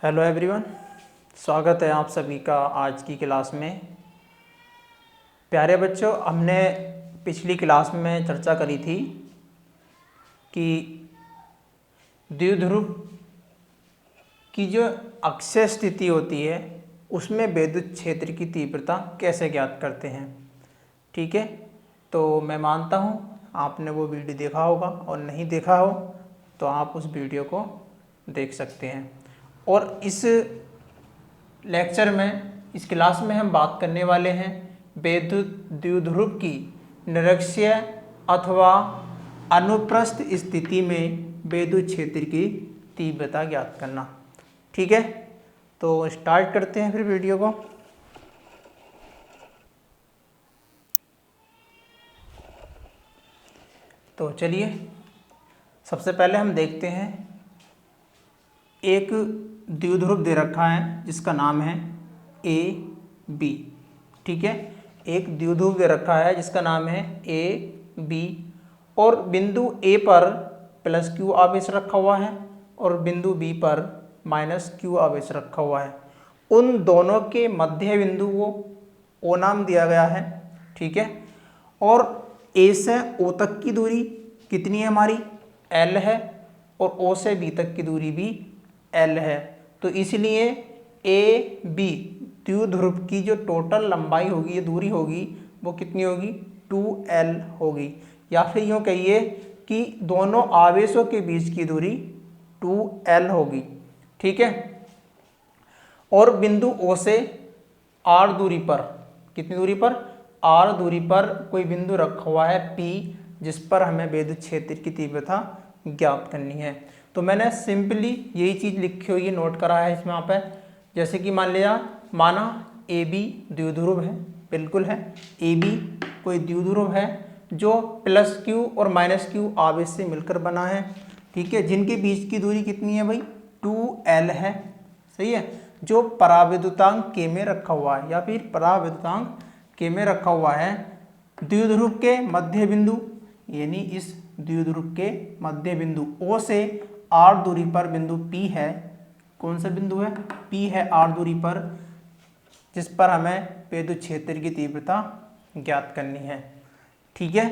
Hello everyone, स्वागत है आप सभी का आज की क्लास में। प्यारे बच्चों, हमने पिछली क्लास में चर्चा करी थी कि द्विध्रुव की जो अक्षय स्थिति होती है उसमें विद्युत क्षेत्र की तीव्रता कैसे ज्ञात करते हैं। ठीक है, तो मैं मानता हूँ आपने वो वीडियो देखा होगा, और नहीं देखा हो तो आप उस वीडियो को देख सकते हैं। और इस लेक्चर में, इस क्लास में हम बात करने वाले हैं विद्युत द्विध्रुव की निरक्षीय अथवा अनुप्रस्थ स्थिति में विद्युत क्षेत्र की तीव्रता ज्ञात करना। ठीक है, तो स्टार्ट करते हैं फिर वीडियो को। तो चलिए, सबसे पहले हम देखते हैं, एक द्विध्रुव दे रखा है जिसका नाम है ए बी। ठीक है, एक द्विध्रुव दे रखा है जिसका नाम है ए बी, और बिंदु ए पर प्लस क्यू आवेश रखा हुआ है और बिंदु बी पर माइनस क्यू आवेश रखा हुआ है। उन दोनों के मध्य बिंदु को ओ नाम दिया गया है। ठीक है, और ए से ओ तक की दूरी कितनी है हमारी, एल है, और ओ से बी तक की दूरी भी एल है। तो इसलिए ए बी द्विध्रुव की जो टोटल लंबाई होगी, ये दूरी होगी, वो कितनी होगी, 2l होगी। या फिर यूँ कहिए कि दोनों आवेशों के बीच की दूरी 2l होगी। ठीक है, और बिंदु O से R दूरी पर, कितनी दूरी पर, R दूरी पर कोई बिंदु रखा हुआ है P, जिस पर हमें विद्युत क्षेत्र की तीव्रता ज्ञात करनी है। तो मैंने सिंपली यही चीज़ लिखी हुई है, नोट करा है इसमें यहाँ पे। जैसे कि मान लिया, माना ए बी द्विध्रुव है, बिल्कुल है, ए बी कोई द्विध्रुव है जो प्लस क्यू और माइनस क्यू आवेश से मिलकर बना है। ठीक है, जिनके बीच की दूरी कितनी है भाई, 2l है। सही है, जो पराविद्युतांक के में रखा हुआ है, या फिर पराविद्युतांक के में रखा हुआ है। द्विध्रुव के मध्य बिंदु, यानी इस द्विध्रुव के मध्य बिंदु O से R दूरी पर बिंदु P है। कौन सा बिंदु है, P है R दूरी पर, जिस पर हमें विद्युत क्षेत्र की तीव्रता ज्ञात करनी है। ठीक है,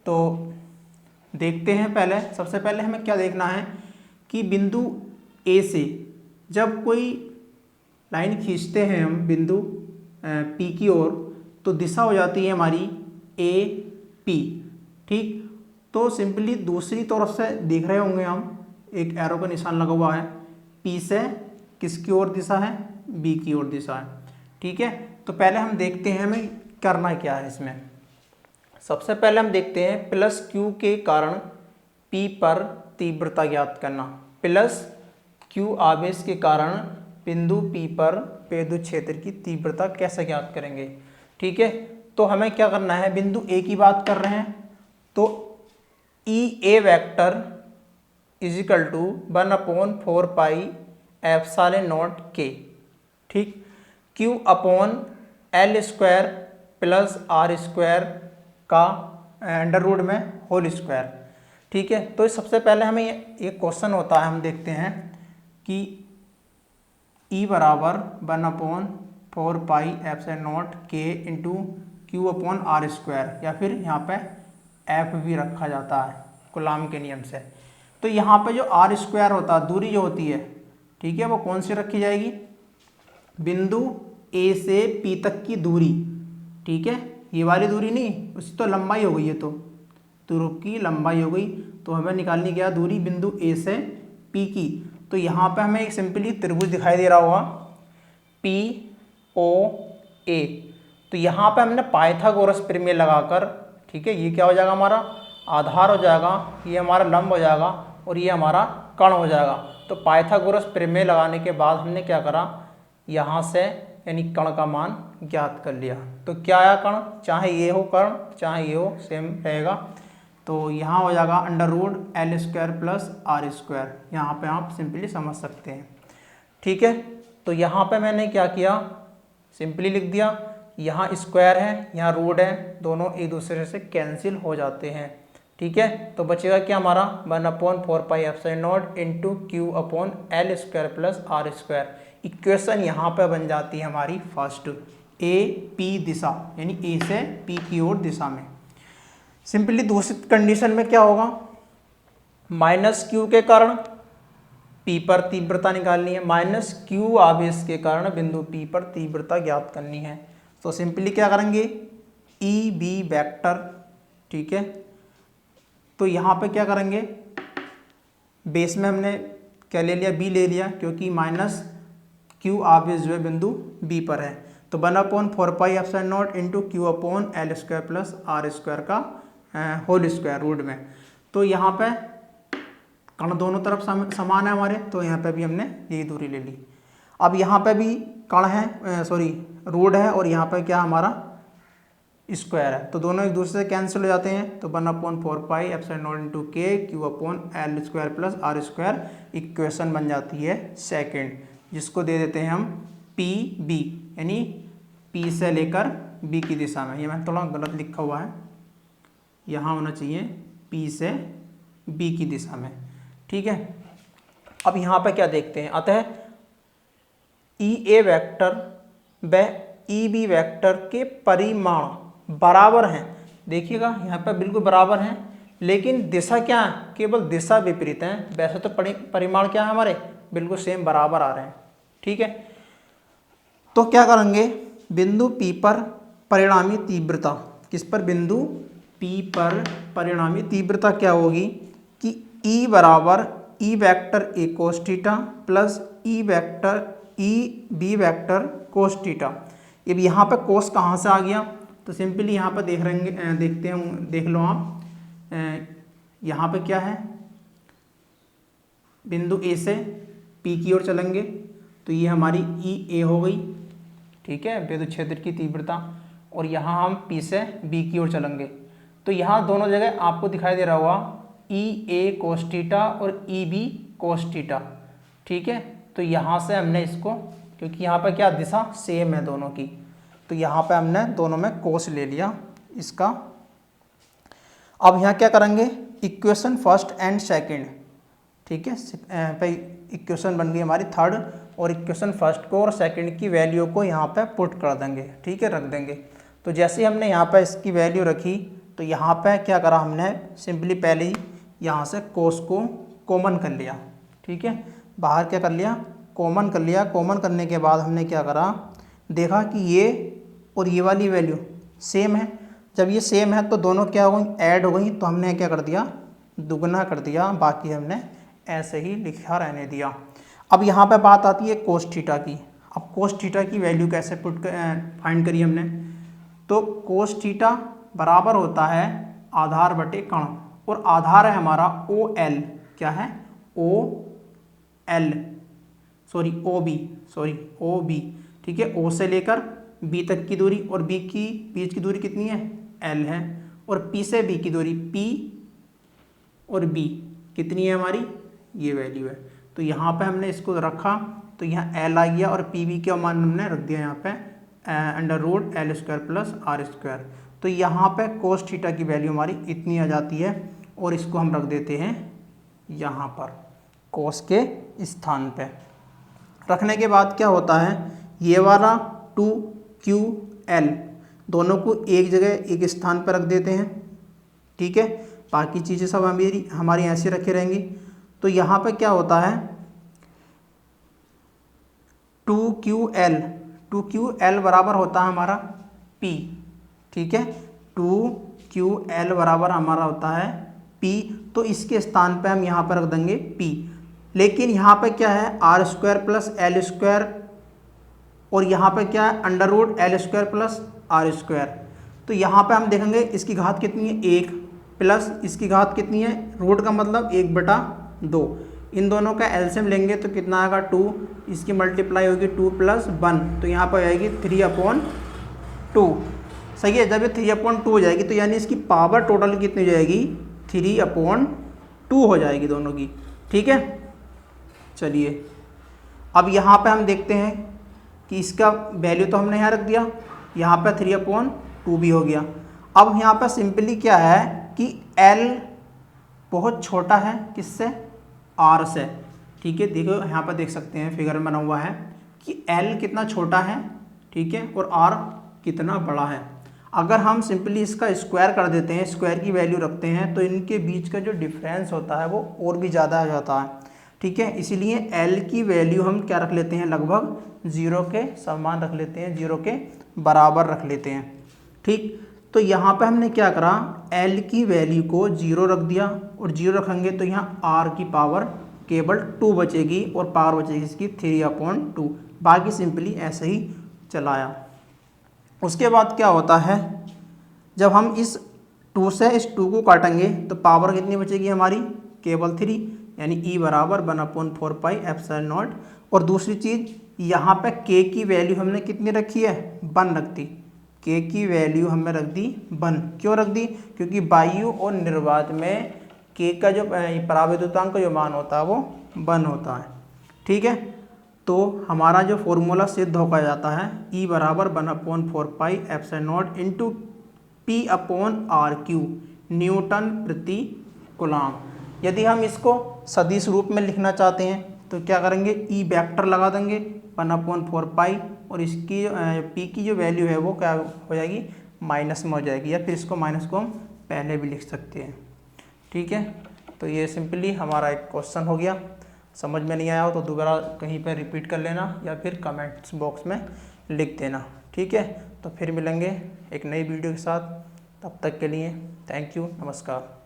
तो देखते हैं। पहले, सबसे पहले हमें क्या देखना है कि बिंदु A से जब कोई लाइन खींचते हैं हम बिंदु P की ओर, तो दिशा हो जाती है हमारी ए पी। ठीक, तो सिंपली दूसरी तरफ से देख रहे होंगे हम, एक एरो का निशान लगा हुआ है, P से किसकी ओर दिशा है, B की ओर दिशा है। ठीक है, तो पहले हम देखते हैं हमें करना क्या है इसमें। सबसे पहले हम देखते हैं प्लस क्यू के कारण P पर तीव्रता ज्ञात करना। प्लस क्यू आवेश के कारण बिंदु P पर विद्युत क्षेत्र की तीव्रता कैसे ज्ञात करेंगे। ठीक है, तो हमें क्या करना है, बिंदु A की बात कर रहे हैं, तो E A vector is equal to 1/4 pi epsilon not के। ठीक, Q upon L square plus R square का अंडर रूट में होल स्क्वायर। ठीक है, तो सबसे पहले हमें एक क्वेश्चन होता है, हम देखते हैं कि E बराबर 1/4 पाई एप्सिलॉन नॉट के into Q upon R square, या फिर यहाँ पे एफ भी रखा जाता है कूलॉम के नियम से। तो यहाँ पे जो R स्क्वायर होता है, दूरी जो होती है, ठीक है, वो कौन सी रखी जाएगी, बिंदु A से P तक की दूरी। ठीक है, ये वाली दूरी नहीं, उसकी तो लंबाई हो गई है, तो ध्रुव की लंबाई हो गई। तो हमें निकालनी क्या, दूरी बिंदु A से P की। तो यहाँ पे हमें एक सिंपली त्रिभुज दिखाई दे रहा होगा POA। तो यहाँ पे हमने पाइथागोरस प्रमेय लगाकर, ठीक है, ये क्या हो जाएगा, हमारा आधार हो जाएगा, ये हमारा लंब हो जाएगा, और ये हमारा कर्ण हो जाएगा। तो पाइथागोरस प्रमेय लगाने के बाद हमने क्या करा, यहाँ से यानी कर्ण का मान ज्ञात कर लिया। तो क्या आया, कर्ण, चाहे ये हो कर्ण चाहे ये हो, सेम रहेगा। तो यहाँ हो जाएगा under root L square plus R square. यहाँ पे आप सिंपली समझ सकते हैं। ठीक है, तो यहाँ पे मैंने क्या किया, सिंपली लिख दिया, यहाँ स्क्वायर है, यहाँ रूट है, दोनों एक दूसरे से कैंसिल हो जाते हैं। ठीक है। तो बचेगा क्या हमारा 1/4πε0 into Q upon L square plus R square. Equation यहाँ पे बन जाती है हमारी फर्स्ट, ए पी दिशा यानी ए से पी की ओर दिशा में। सिंपली दूसरी कंडीशन में क्या होगा, माइनस क्यू के कारण पी पर तीव्रता निकालनी है, माइनस क्यू आवेश के कारण बिंदु पी पर तीव्रता ज्ञात करनी है। तो सिंपली क्या करेंगे, ई बी वेक्टर, ठीक है। तो यहाँ पे क्या करेंगे, बेस में हमने क्या ले लिया, बी ले लिया, क्योंकि माइनस क्यू आवेश जो है बिंदु बी पर है। तो 1/4πε0 into Q upon L square plus R square का होल स्क्वायर रूट में। तो यहाँ पे कण दोनों तरफ समान है हमारे, तो यहाँ पे भी हमने यही दूरी ले ली। अब यहाँ पे भी कण है, रोड है, और यहाँ पे क्या हमारा स्क्वायर है, तो दोनों एक दूसरे से कैंसिल हो जाते हैं। तो 1/4πε0 इंटू के q upon L square plus R square equation बन जाती है सेकेंड, जिसको दे देते हैं हम पी बी, यानी पी से लेकर बी की दिशा में। ये मैं थोड़ा गलत लिखा हुआ है, यहाँ होना चाहिए पी से बी की दिशा में, ठीक है। अब यहाँ पे क्या देखते हैं, अतः ई ए वेक्टर व ई बी वेक्टर के परिमाण बराबर हैं। देखिएगा यहाँ पे बिल्कुल बराबर हैं, लेकिन दिशा क्या है, केवल दिशा विपरीत है। वैसे तो परिमाण क्या है हमारे, बिल्कुल सेम बराबर आ रहे हैं, ठीक है। तो क्या करेंगे, बिंदु पी पर परिणामी तीव्रता, किस पर, बिंदु पी पर परिणामी तीव्रता क्या होगी कि ई बराबर E vector A cos theta plus E vector E B vector cos theta. अब यहाँ पे कोस कहाँ से आ गया, तो सिंपली यहाँ पर देखते हैं, देख लो आप, यहाँ पे क्या है, बिंदु ए से पी की ओर चलेंगे, तो ये हमारी ई ए हो गई, ठीक है, विद्युत क्षेत्र की तीव्रता। और यहाँ हम पी से बी की ओर चलेंगे, तो यहाँ दोनों जगह आपको दिखाई दे रहा होगा ई ए कोस थीटा और ई बी कोस थीटा, ठीक है। तो यहाँ से हमने इसको, क्योंकि यहाँ पे क्या दिशा सेम है दोनों की, तो यहाँ पे हमने दोनों में कोस ले लिया इसका। अब यहाँ क्या करेंगे, इक्वेशन फर्स्ट एंड सेकंड, ठीक है, पे इक्वेशन बन गई हमारी थर्ड, और इक्वेशन फर्स्ट को और सेकंड की वैल्यू को यहाँ पे पुट कर देंगे, ठीक है, रख देंगे। तो जैसे हमने यहाँ पे इसकी वैल्यू रखी, तो यहाँ पे क्या करा हमने, सिंपली पहले ही यहाँ से कोस को कॉमन कर लिया, ठीक है, बाहर क्या कर लिया, कॉमन कर लिया। कॉमन करने के बाद हमने क्या करा, देखा कि ये और ये वाली वैल्यू सेम है। जब ये सेम है तो दोनों क्या हो गई, ऐड हो गई, तो हमने क्या कर दिया, दुगना कर दिया, बाकी हमने ऐसे ही लिखा रहने दिया। अब यहाँ पे बात आती है कोस थीटा की। अब कोस थीटा की वैल्यू कैसे फाइंड करी हमने, तो कोस थीटा बराबर होता है आधार बटे कण, और आधार है हमारा ओ एल, क्या है, ओ एल, ओ बी, ठीक है, ओ से लेकर बी तक की दूरी, और बी की बीच की दूरी कितनी है, एल है, और पी से बी की दूरी, पी और बी कितनी है हमारी, ये वैल्यू है। तो यहाँ पे हमने इसको रखा, तो यहाँ एल आ गया, और पी बी का मान हमने रख दिया यहाँ पे √ L square plus R square. तो यहाँ पे कोस थीटा की वैल्यू हमारी इतनी आ जाती है, और इसको हम रख देते हैं यहाँ पर कोस के स्थान पे। रखने के बाद क्या होता है, ये वाला 2QL दोनों को एक जगह एक स्थान पर रख देते हैं, ठीक है, बाकी चीज़ें सब हमारी ऐसे रखी रहेंगी। तो यहाँ पे क्या होता है, 2QL बराबर होता है हमारा P, ठीक है, 2QL बराबर हमारा होता है P। तो इसके स्थान पे हम यहाँ पर रख देंगे P, लेकिन यहाँ पे क्या है, R square plus L square, और यहाँ पे क्या है, √ L square plus R square. तो यहाँ पे हम देखेंगे इसकी घात कितनी है, 1, प्लस इसकी घात कितनी है, रूट का मतलब 1/2। इन दोनों का एलसीएम लेंगे तो कितना आएगा, 2, इसकी मल्टीप्लाई होगी 2 + 1, तो यहाँ पर आएगी 3/2। सही है, जब ये 3/2 हो जाएगी तो यानी इसकी पावर टोटल कितनी हो जाएगी, 3/2 हो जाएगी दोनों की, ठीक है। चलिए अब यहाँ पे हम देखते हैं कि इसका वैल्यू तो हमने यहाँ रख दिया, यहाँ पे 3/2 भी हो गया। अब यहाँ पे सिंपली क्या है कि L बहुत छोटा है किससे, R से। ठीक है, देखो यहाँ पर देख सकते हैं फिगर में बना हुआ है कि L कितना छोटा है, ठीक है, और R कितना बड़ा है। अगर हम सिंपली इसका स्क्वायर कर देते हैं, स्क्वायर की वैल्यू रखते हैं, तो इनके बीच का जो डिफरेंस होता है वो और भी ज़्यादा हो जाता है। ठीक है, इसीलिए L की वैल्यू हम क्या रख लेते हैं, लगभग 0 के समान रख लेते हैं, 0 के बराबर रख लेते हैं। ठीक, तो यहाँ पे हमने क्या करा, L की वैल्यू को 0 रख दिया, और 0 रखेंगे तो यहाँ R की पावर केवल 2 बचेगी, और पावर बचेगी इसकी 3/2। बाकी सिंपली ऐसे ही चलाया। उसके बाद क्या होता है, जब हम इस 2 से इस 2 को काटेंगे तो पावर कितनी बचेगी हमारी, केवल 3, यानी E बराबर 1/4πε0। और दूसरी चीज़, यहाँ पे K की वैल्यू हमने कितनी रखी है, 1 रख दी। K की वैल्यू हमने रख दी 1। क्यों रख दी, क्योंकि वायु और निर्वात में K का जो पराविद्युतांक का जो मान होता है वो 1 होता है। ठीक है, तो हमारा जो फॉर्मूला सिद्ध होकर जाता है, E बराबर 1/4πε0 इंटू P/R³ न्यूटन प्रति कूलाम। यदि हम इसको सदिश रूप में लिखना चाहते हैं तो क्या करेंगे, E वेक्टर लगा देंगे 1/4π, और इसकी P की जो वैल्यू है वो क्या हो जाएगी, माइनस में हो जाएगी, या फिर इसको माइनस को हम पहले भी लिख सकते हैं। ठीक है, तो ये सिंपली हमारा एक क्वेश्चन हो गया। समझ में नहीं आया हो तो दोबारा कहीं पर रिपीट कर लेना, या फिर कमेंट्स बॉक्स में लिख देना। ठीक है, तो फिर मिलेंगे एक नई वीडियो के साथ, तब तक के लिए थैंक यू, नमस्कार।